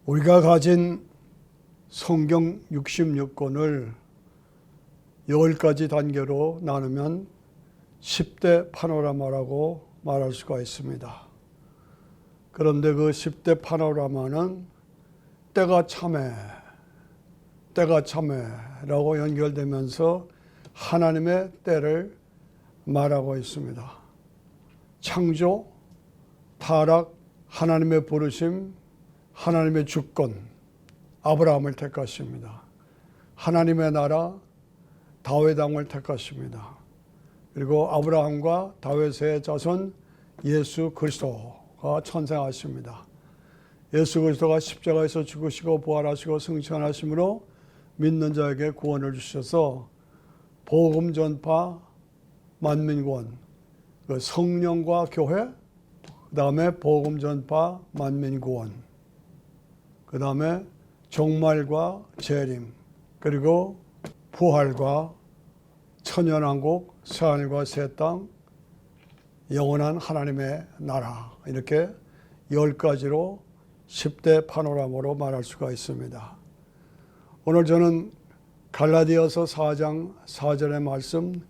우리가 가진 성경 66권을 10가지 단계로 나누면 10대 파노라마라고 말할 수가 있습니다. 그런데 그 10대 파노라마는 때가 참에라고 연결되면서 하나님의 때를 말하고 있습니다. 창조, 타락, 하나님의 부르심, 하나님의 주권, 아브라함을 택하십니다. 하나님의 나라, 다윗 왕을 택하십니다. 그리고 아브라함과 다윗의 자손 예수 그리스도가 탄생하십니다. 예수 그리스도가 십자가에서 죽으시고 부활하시고 승천하심으로 믿는 자에게 구원을 주셔서 복음 전파, 만민구원, 그 성령과 교회, 그 다음에 복음 전파, 만민구원, 그 다음에 종말과 재림, 그리고 부활과 천년왕국, 새하늘과 새 땅, 영원한 하나님의 나라, 이렇게 10가지로 10대 파노라마로 말할 수가 있습니다. 오늘 저는 갈라디아서 4장 4절의 말씀,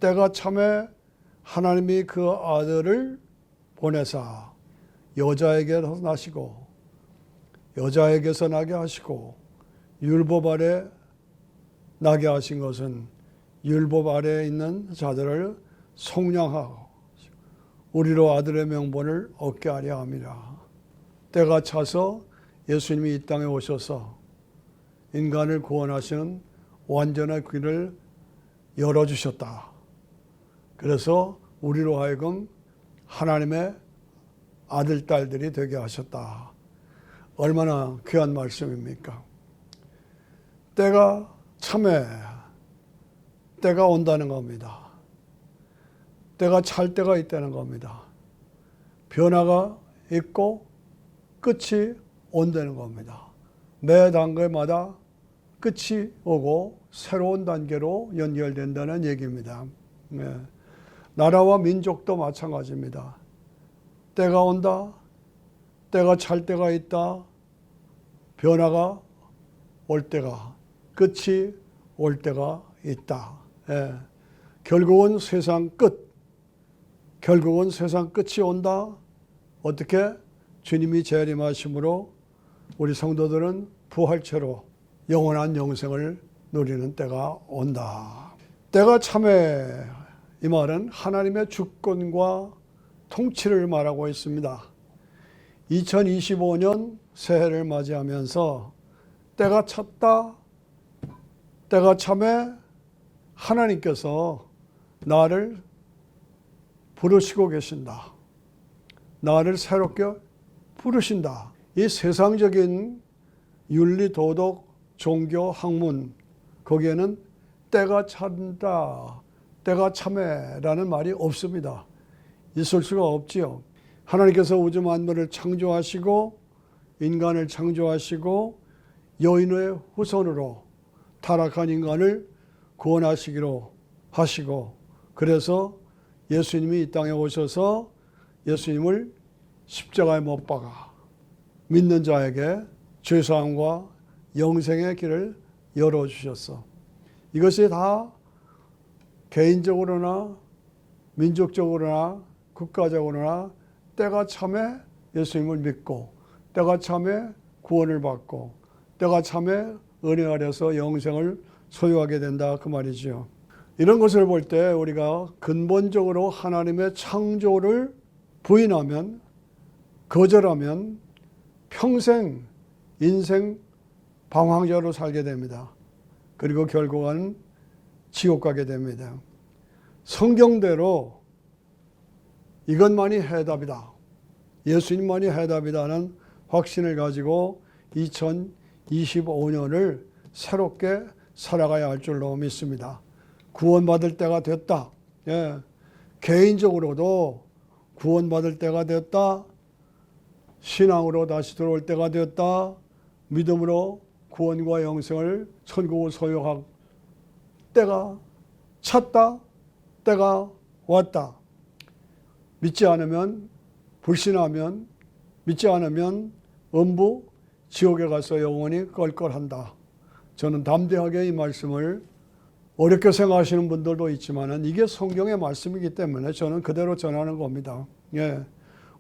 때가 참에 하나님이 그 아들을 보내사 여자에게서 나시고 여자에게서 나게 하시고 율법 아래 나게 하신 것은 율법 아래에 있는 자들을 속량하고 우리로 아들의 명분을 얻게 하려 함이라. 때가 차서 예수님이 이 땅에 오셔서 인간을 구원하시는 완전한 길을 열어주셨다. 그래서 우리로 하여금 하나님의 아들, 딸들이 되게 하셨다. 얼마나 귀한 말씀입니까? 때가 참에 때가 온다는 겁니다. 때가 찰 때가 있다는 겁니다. 변화가 있고 끝이 온다는 겁니다. 매 단계마다 끝이 오고 새로운 단계로 연결된다는 얘기입니다. 네. 나라와 민족도 마찬가지입니다. 때가 온다. 때가 찰 때가 있다. 변화가 올 때가, 끝이 올 때가 있다. 예. 결국은 세상 끝이 온다. 어떻게? 주님이 재림하심으로 우리 성도들은 부활체로 영원한 영생을 누리는 때가 온다. 때가 참에, 이 말은 하나님의 주권과 통치를 말하고 있습니다. 2025년 새해를 맞이하면서 때가 찼다, 때가 참에 하나님께서 나를 부르시고 계신다. 나를 새롭게 부르신다. 이 세상적인 윤리, 도덕, 종교, 학문, 거기에는 때가 찬다, 때가 참에라는 말이 없습니다. 있을 수가 없지요. 하나님께서 우주 만물을 창조하시고 인간을 창조하시고 여인의 후손으로 타락한 인간을 구원하시기로 하시고, 그래서 예수님이 이 땅에 오셔서 예수님을 십자가에 못 박아 믿는 자에게 죄사함과 영생의 길을 열어주셨어. 이것이 다 개인적으로나 민족적으로나 국가적으로나 때가 참에 예수님을 믿고 때가 참에 구원을 받고 때가 참에 은혜 아래서 영생을 소유하게 된다, 그 말이죠. 이런 것을 볼 때 우리가 근본적으로 하나님의 창조를 부인하면, 거절하면 평생 인생 방황자로 살게 됩니다. 그리고 결국은 지옥 가게 됩니다. 성경대로 이것만이 해답이다, 예수님만이 해답이다는 확신을 가지고 2025년을 새롭게 살아가야 할 줄로 믿습니다. 구원받을 때가 됐다. 예. 개인적으로도 구원받을 때가 됐다. 신앙으로 다시 들어올 때가 됐다. 믿음으로 구원과 영생을 천국을 소유할 때가 찼다. 때가 왔다. 믿지 않으면, 불신하면, 믿지 않으면 음부 지옥에 가서 영원히 껄껄한다. 저는 담대하게 이 말씀을 어렵게 생각하시는 분들도 있지만 이게 성경의 말씀이기 때문에 저는 그대로 전하는 겁니다. 예.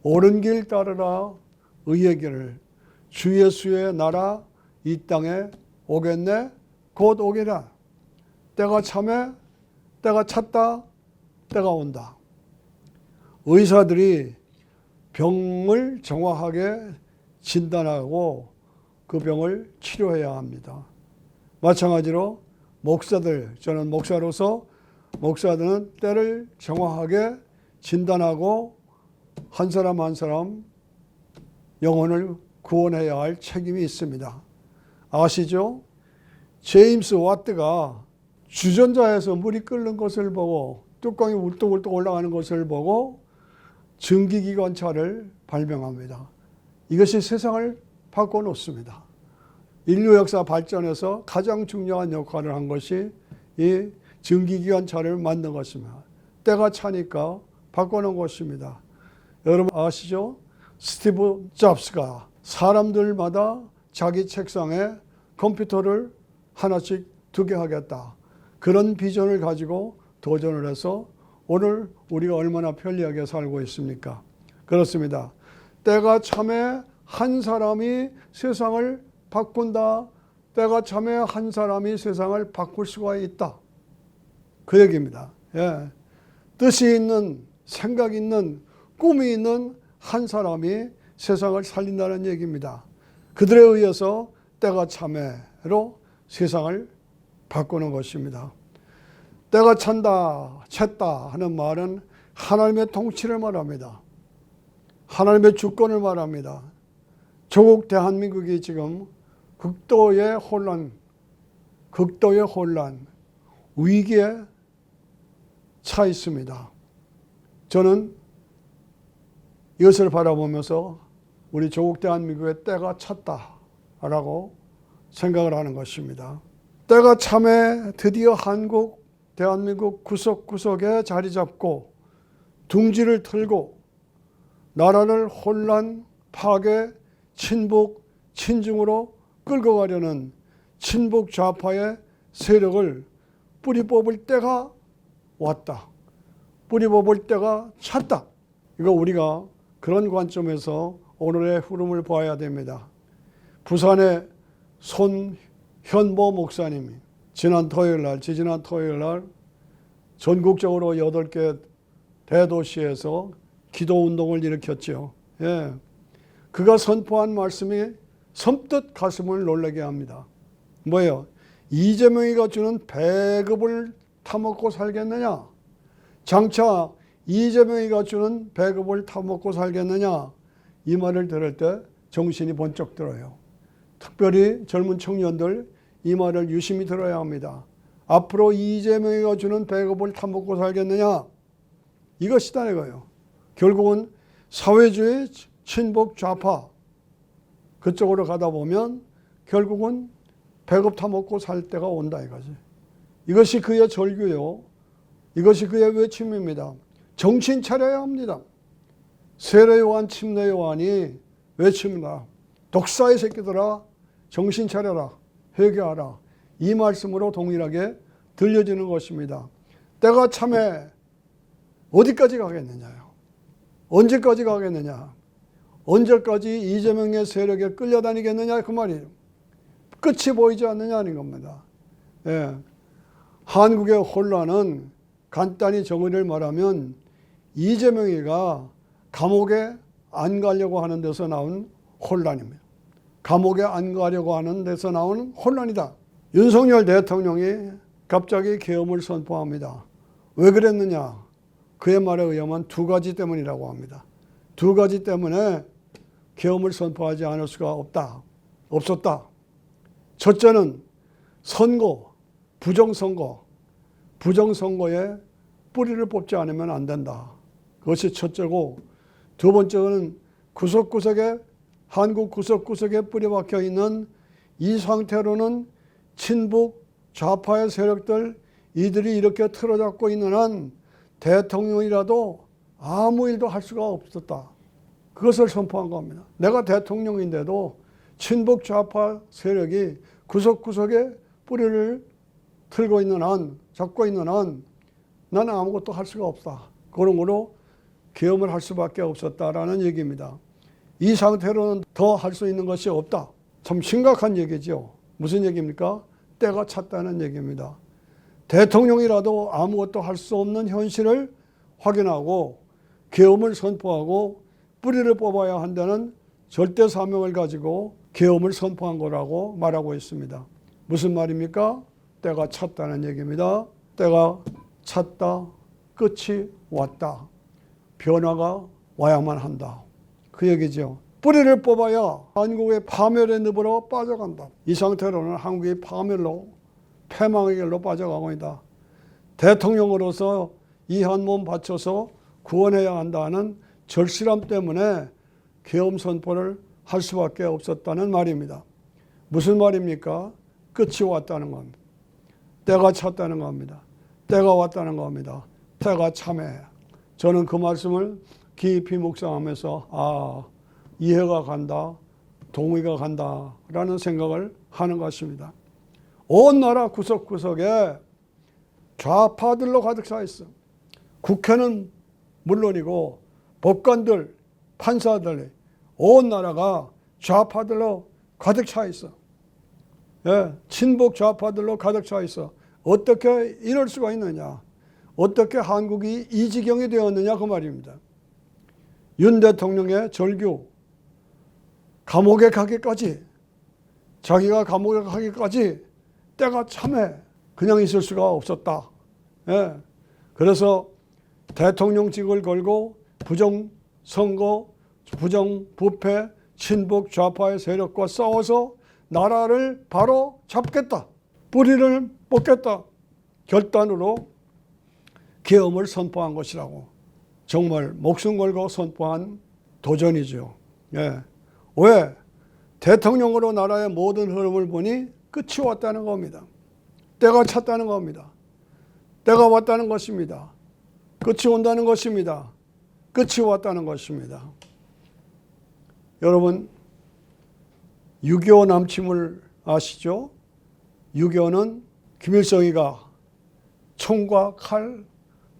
옳은 길 따르라 의의 길을 주 예수의 나라 이 땅에 오겠네 곧 오기라. 때가 참에 때가 찼다 때가 온다. 의사들이 병을 정확하게 진단하고 그 병을 치료해야 합니다. 마찬가지로 목사들, 저는 목사로서 목사들은 때를 정확하게 진단하고 한 사람 한 사람 영혼을 구원해야 할 책임이 있습니다. 아시죠? 제임스 와트가 주전자에서 물이 끓는 것을 보고 뚜껑이 울뚝울뚝 올라가는 것을 보고 증기기관차를 발명합니다. 이것이 세상을 바꿔놓습니다. 인류 역사 발전에서 가장 중요한 역할을 한 것이 이 증기기관차를 만든 것입니다. 때가 차니까 바꿔놓은 것입니다. 여러분 아시죠? 스티브 잡스가 사람들마다 자기 책상에 컴퓨터를 하나씩 두게 하겠다. 그런 비전을 가지고 도전을 해서 오늘 우리가 얼마나 편리하게 살고 있습니까? 그렇습니다. 때가 참에 한 사람이 세상을 바꾼다. 때가 참에 한 사람이 세상을 바꿀 수가 있다. 그 얘기입니다. 예. 뜻이 있는, 생각 있는, 꿈이 있는 한 사람이 세상을 살린다는 얘기입니다. 그들에 의해서 때가 참에로 세상을 바꾸는 것입니다. 때가 찬다, 찼다 하는 말은 하나님의 통치를 말합니다. 하나님의 주권을 말합니다. 조국 대한민국이 지금 극도의 혼란, 위기에 차 있습니다. 저는 이것을 바라보면서 우리 조국 대한민국의 때가 찼다라고 생각을 하는 것입니다. 때가 참에 드디어 대한민국 구석구석에 자리 잡고 둥지를 틀고 나라를 혼란, 파괴, 친북, 친중으로 끌고 가려는 친북 좌파의 세력을 뿌리 뽑을 때가 왔다. 뿌리 뽑을 때가 찼다. 이거 우리가 그런 관점에서 오늘의 흐름을 봐야 됩니다. 부산의 손현보 목사님이 지지난 토요일 날 전국적으로 8개 대도시에서 기도운동을 일으켰죠. 예. 그가 선포한 말씀이 섬뜩 가슴을 놀라게 합니다. 뭐예요? 이재명이가 주는 배급을 타먹고 살겠느냐? 장차 이재명이가 주는 배급을 타먹고 살겠느냐? 이 말을 들을 때 정신이 번쩍 들어요. 특별히 젊은 청년들 이 말을 유심히 들어야 합니다. 앞으로 이재명이가 주는 배급을 타먹고 살겠느냐? 이것이다 이거예요. 결국은 사회주의 친북 좌파 그쪽으로 가다 보면 결국은 배급 타먹고 살 때가 온다 이거지. 이것이 그의 절규요. 이것이 그의 외침입니다. 정신 차려야 합니다. 세례요한 침례요한이 외칩니다. 독사의 새끼들아 정신 차려라. 회개하라. 이 말씀으로 동일하게 들려지는 것입니다. 때가 참에 어디까지 가겠느냐요. 언제까지 가겠느냐. 언제까지 이재명의 세력에 끌려다니겠느냐 그 말이에요. 끝이 보이지 않느냐는 겁니다. 예. 한국의 혼란은 간단히 정의를 말하면 이재명이가 감옥에 안 가려고 하는 데서 나온 혼란입니다. 감옥에 안 가려고 하는 데서 나온 혼란이다. 윤석열 대통령이 갑자기 계엄을 선포합니다. 왜 그랬느냐? 그의 말에 의하면 2가지 때문이라고 합니다. 2가지 때문에 계엄을 선포하지 않을 수가 없었다. 첫째는 선거, 부정선거에 뿌리를 뽑지 않으면 안 된다. 그것이 첫째고, 2번째는 한국 구석구석에 뿌리박혀 있는 이 상태로는 친북 좌파의 세력들 이들이 이렇게 틀어잡고 있는 한 대통령이라도 아무 일도 할 수가 없었다. 그것을 선포한 겁니다. 내가 대통령인데도 친북 좌파 세력이 구석구석에 뿌리를 틀고 있는 한, 잡고 있는 한 나는 아무것도 할 수가 없다. 그러므로 계엄을 할 수밖에 없었다라는 얘기입니다. 이 상태로는 더 할 수 있는 것이 없다. 참 심각한 얘기죠. 무슨 얘기입니까? 때가 찼다는 얘기입니다. 대통령이라도 아무것도 할 수 없는 현실을 확인하고 계엄을 선포하고 뿌리를 뽑아야 한다는 절대 사명을 가지고 계엄을 선포한 거라고 말하고 있습니다. 무슨 말입니까? 때가 찼다는 얘기입니다. 때가 찼다. 끝이 왔다. 변화가 와야만 한다. 그 얘기죠. 뿌리를 뽑아야 한국의 파멸의 늪으로 빠져간다. 이 상태로는 한국이 파멸로 패망의 길로 빠져가고 있다. 대통령으로서 이 한 몸 바쳐서 구원해야 한다는 절실함 때문에 계엄 선포를 할 수밖에 없었다는 말입니다. 무슨 말입니까? 끝이 왔다는 겁니다. 때가 찼다는 겁니다. 때가 왔다는 겁니다. 때가 참해. 저는 그 말씀을 깊이 묵상하면서 이해가 간다, 동의가 간다라는 생각을 하는 것입니다. 온 나라 구석구석에 좌파들로 가득 차 있어. 국회는 물론이고 법관들, 판사들, 온 나라가 좌파들로 가득 차 있어. 예, 친북 좌파들로 가득 차 있어. 어떻게 이럴 수가 있느냐? 어떻게 한국이 이 지경이 되었느냐 그 말입니다. 윤 대통령의 절규, 감옥에 가기까지, 자기가 감옥에 가기까지 때가 참해 그냥 있을 수가 없었다. 예. 그래서 대통령직을 걸고 부정선거, 부정부패, 친북 좌파의 세력과 싸워서 나라를 바로 잡겠다. 뿌리를 뽑겠다. 결단으로 계엄을 선포한 것이라고. 정말 목숨 걸고 선포한 도전이죠. 예. 왜? 대통령으로 나라의 모든 흐름을 보니 끝이 왔다는 겁니다. 때가 찼다는 겁니다. 때가 왔다는 것입니다. 끝이 온다는 것입니다. 끝이 왔다는 것입니다. 여러분 6.25 남침을 아시죠? 6.25는 김일성이가 총과 칼,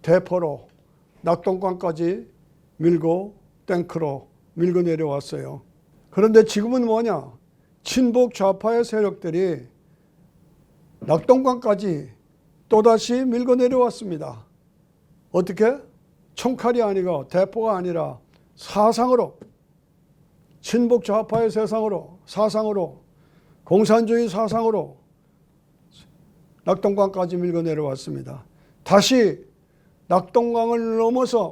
대포로 낙동강까지 밀고 탱크로 밀고 내려왔어요. 그런데 지금은 뭐냐? 친북 좌파의 세력들이 낙동강까지 또다시 밀고 내려왔습니다. 어떻게? 총칼이 아니고 대포가 아니라 사상으로, 친북 좌파의 사상으로 공산주의 사상으로 낙동강까지 밀고 내려왔습니다. 다시 낙동강을 넘어서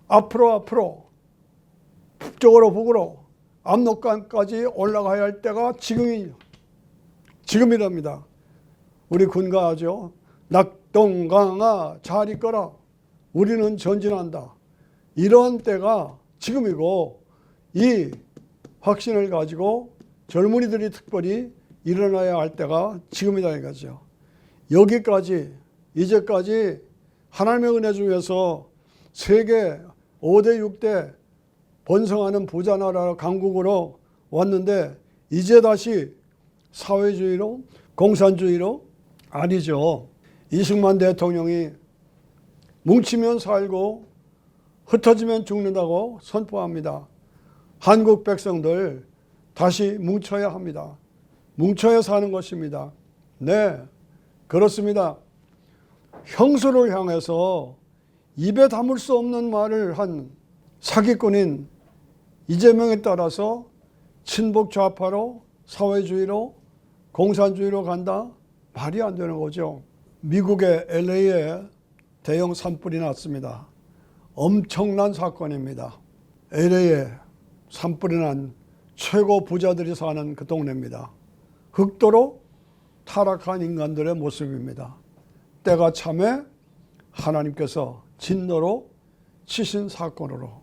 앞으로 북쪽으로 압록강까지 올라가야 할 때가 지금이랍니다. 우리 군가 하죠. 낙동강아 잘 있거라. 우리는 전진한다. 이런 때가 지금이고 이 확신을 가지고 젊은이들이 특별히 일어나야 할 때가 지금이다 이거죠. 여기까지 이제까지 하나님의 은혜 중에서 세계 5대 6대 번성하는 부자나라 강국으로 왔는데 이제 다시 사회주의로 공산주의로 아니죠. 이승만 대통령이 뭉치면 살고 흩어지면 죽는다고 선포합니다. 한국 백성들 다시 뭉쳐야 합니다. 뭉쳐야 사는 것입니다. 네, 그렇습니다. 형수를 향해서 입에 담을 수 없는 말을 한 사기꾼인 이재명에 따라서 친북 좌파로 사회주의로 공산주의로 간다? 말이 안 되는 거죠. 미국의 LA에 대형 산불이 났습니다. 엄청난 사건입니다. LA에 산불이 난 최고 부자들이 사는 그 동네입니다. 극도로 타락한 인간들의 모습입니다. 때가 참에 하나님께서 진노로 치신 사건으로,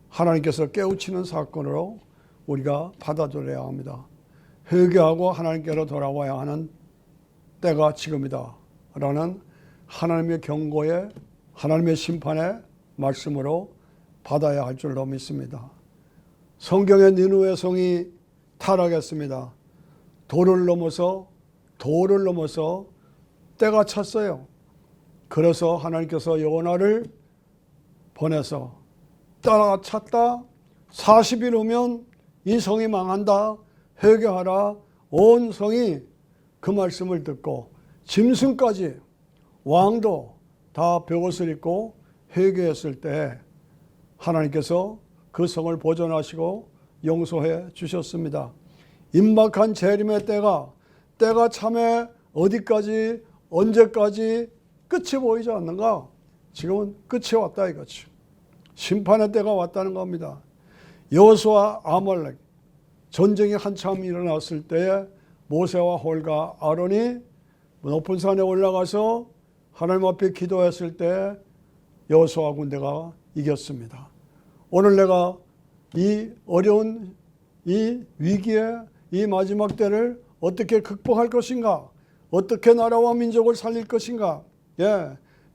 하나님께서 깨우치는 사건으로 우리가 받아들여야 합니다. 회개하고 하나님께로 돌아와야 하는 때가 지금이다 라는 하나님의 경고에, 하나님의 심판의 말씀으로 받아야 할 줄로 믿습니다. 성경의 니느웨 성이 타락했습니다. 도를 넘어서 때가 찼어요. 그래서 하나님께서 요나를 보내서 때가 찼다. 40일 후면 이 성이 망한다. 회개하라. 온 성이 그 말씀을 듣고 짐승까지 왕도 다 벽옷을 입고 회개했을 때 하나님께서 그 성을 보존하시고 용서해 주셨습니다. 임박한 재림의 때가 참에 어디까지 언제까지 끝이 보이지 않는가? 지금은 끝이 왔다 이거죠. 심판의 때가 왔다는 겁니다. 여호수아 아말렉 전쟁이 한참 일어났을 때에 모세와 홀과 아론이 높은 산에 올라가서 하나님 앞에 기도했을 때 여호수아 군대가 이겼습니다. 오늘 내가 이 어려운 이 위기의 이 마지막 때를 어떻게 극복할 것인가? 어떻게 나라와 민족을 살릴 것인가?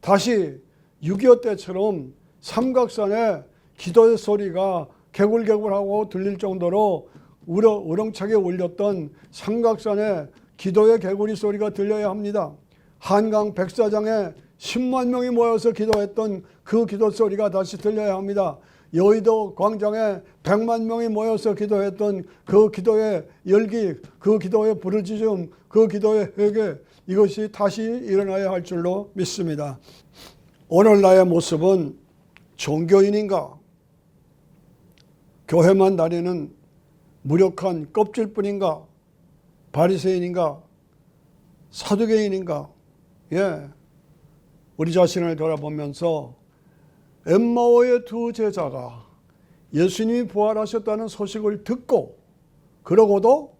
다시 6.25 때처럼 삼각산에 기도의 소리가 개굴개굴하고 들릴 정도로 우렁차게 울렸던 삼각산에 기도의 개구리 소리가 들려야 합니다. 한강 백사장에 10만 명이 모여서 기도했던 그 기도 소리가 다시 들려야 합니다. 여의도 광장에 100만 명이 모여서 기도했던 그 기도의 열기, 그 기도의 부르짖음, 그 기도의 회개, 이것이 다시 일어나야 할 줄로 믿습니다. 오늘 나의 모습은 종교인인가? 교회만 다니는 무력한 껍질뿐인가? 바리새인인가? 사두개인인가? 우리 자신을 돌아보면서 엠마오의 두 제자가 예수님이 부활하셨다는 소식을 듣고 그러고도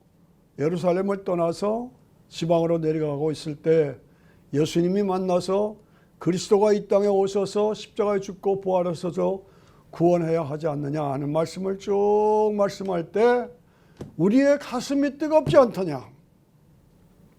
예루살렘을 떠나서 지방으로 내려가고 있을 때 예수님이 만나서 그리스도가 이 땅에 오셔서 십자가에 죽고 부활하셔서 구원해야 하지 않느냐 하는 말씀을 쭉 말씀할 때 우리의 가슴이 뜨겁지 않더냐?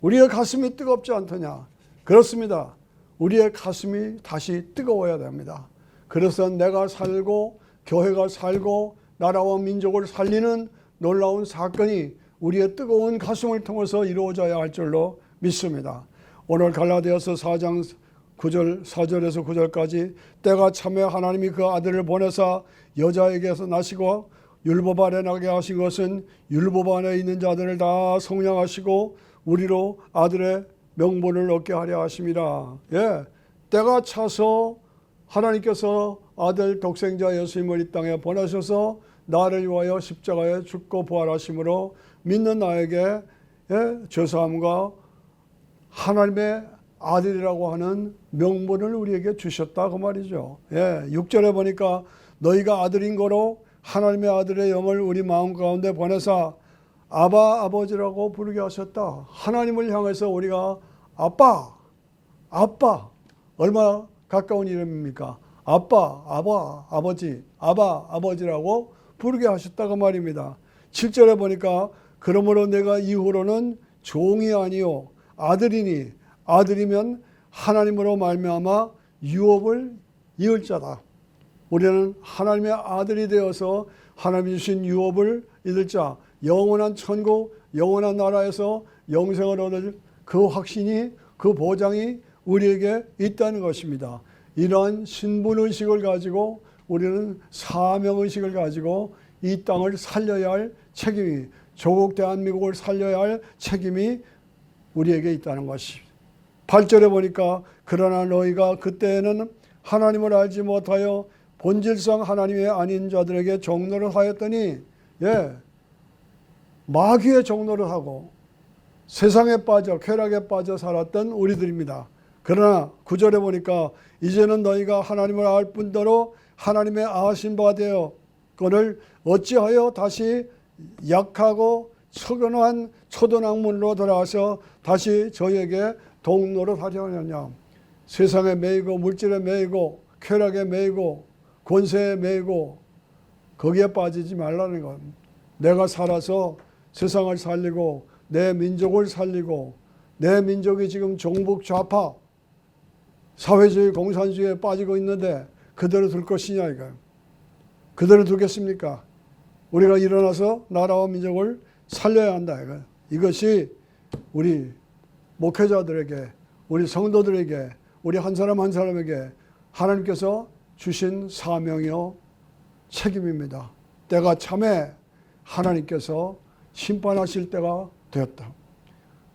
우리의 가슴이 뜨겁지 않더냐? 그렇습니다. 우리의 가슴이 다시 뜨거워야 됩니다. 그래서 내가 살고 교회가 살고 나라와 민족을 살리는 놀라운 사건이 우리의 뜨거운 가슴을 통해서 이루어져야 할 줄로 믿습니다. 오늘 갈라디아서 4장 9절 4절에서 9절까지 때가 참에 하나님이 그 아들을 보내사 여자에게서 나시고 율법 아래 나게 하신 것은 율법 안에 있는 자들을 다 성량하시고 우리로 아들의 명분을 얻게 하려 하심이라. 때가 차서 하나님께서 아들 독생자 예수님을 이 땅에 보내셔서 나를 위하여 십자가에 죽고 부활하심으로 믿는 나에게 죄사함과 하나님의 아들이라고 하는 명분을 우리에게 주셨다 그 말이죠. 6절에 보니까 너희가 아들인 거로 하나님의 아들의 영을 우리 마음 가운데 보내사 아바 아버지라고 부르게 하셨다. 하나님을 향해서 우리가 아빠 얼마나 가까운 이름입니까? 아빠, 아바, 아버지, 아바, 아버지라고 부르게 하셨다고 말입니다. 7절에 보니까 그러므로 내가 이후로는 종이 아니요 아들이니 아들이면 하나님으로 말미암아 유업을 이을 자다. 우리는 하나님의 아들이 되어서 하나님이 주신 유업을 이을 자, 영원한 천국, 영원한 나라에서 영생을 얻을 그 확신이, 그 보장이 우리에게 있다는 것입니다. 이러한 신분의식을 가지고 우리는 사명의식을 가지고 이 땅을 살려야 할 책임이, 조국 대한민국을 살려야 할 책임이 우리에게 있다는 것입니다. 8절에 보니까 그러나 너희가 그때에는 하나님을 알지 못하여 본질상 하나님의 아닌 자들에게 종노릇 하였더니 마귀의 종노릇 하고 세상에 빠져 쾌락에 빠져 살았던 우리들입니다. 그러나 9절에 보니까 이제는 너희가 하나님을 알 뿐더러 하나님의 아신 바 되어 그를 어찌하여 다시 약하고 척연한 초등학문으로 돌아와서 다시 저에게 동노릇 하려 하느냐. 세상에 매이고 물질에 매이고 쾌락에 매이고 권세에 매이고 거기에 빠지지 말라는 것. 내가 살아서 세상을 살리고 내 민족을 살리고 내 민족이 지금 종북 좌파 사회주의 공산주의에 빠지고 있는데 그대로 둘 것이냐 이거예요. 그대로 두겠습니까? 우리가 일어나서 나라와 민족을 살려야 한다. 이것이 우리 목회자들에게, 우리 성도들에게, 우리 한 사람 한 사람에게 하나님께서 주신 사명이요 책임입니다. 때가 참에 하나님께서 심판하실 때가 되었다.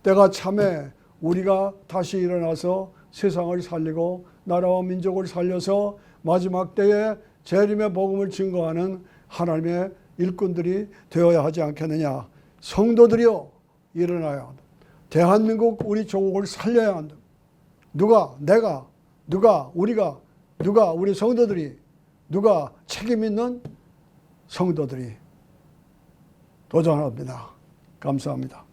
때가 참에 우리가 다시 일어나서 세상을 살리고 나라와 민족을 살려서 마지막 때에 재림의 복음을 증거하는 하나님의 일꾼들이 되어야 하지 않겠느냐. 성도들이여 일어나야 한다. 대한민국 우리 조국을 살려야 한다. 누가, 내가, 누가, 우리가, 누가, 우리 성도들이, 누가 책임 있는 성도들이 도전합니다. 감사합니다.